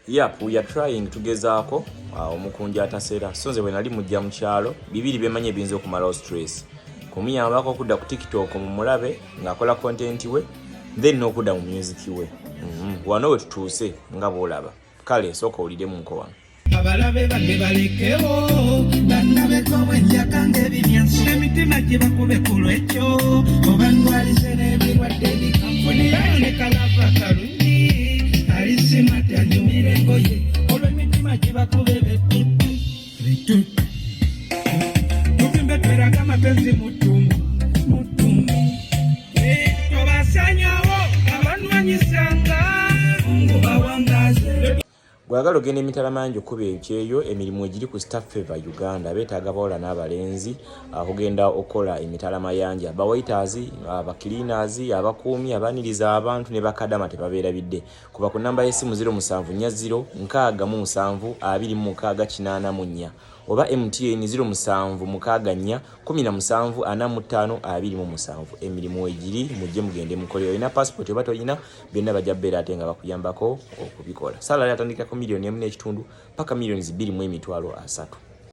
Yep, we are trying tugezaako omukunja ataseera so nze bwe nali mujja mu kyalo bibiri byemanye ebiyinza okumalawo stress kumuyambako okudda ku TikTok mu mulabe ng'akola content we then n'okudda mu music we wano we tutuuse nga bw'olaba kale sooka owuliremu nko wano abalabe badde balekewo bannabeko bwenjaka ng'ebinyansi emitima gye bakube ku lwekyo oba ndwalize n'ebirwadde bikamfunirayo ne kalava kalungi alisimati anyumira engoye olw'emitima gye bakube betutu muvimbe tweraga amapenzi mutumu tobasanyawo abanwanyisanga ngo bawangaze Gwagala ogenda emitalamangi okuba ekyeyo emirimu egiri ku Staff Favor Uganda beetaaga bawala n'abalenzi okugenda okukola emitalamayanja abawaiters abacleaners abakuumi abaniriza abantu ne bakadama tebabeerabidde kuba ku namba y'essimu 0740672684 oba MTN 0764174527 emirimu egiri mujje mugende mukoleyo olina passport oba toyina byonna bajja bbeera ate nga bakuyambako okubikola salary atandika ku $1.5 million paka $2.3 million.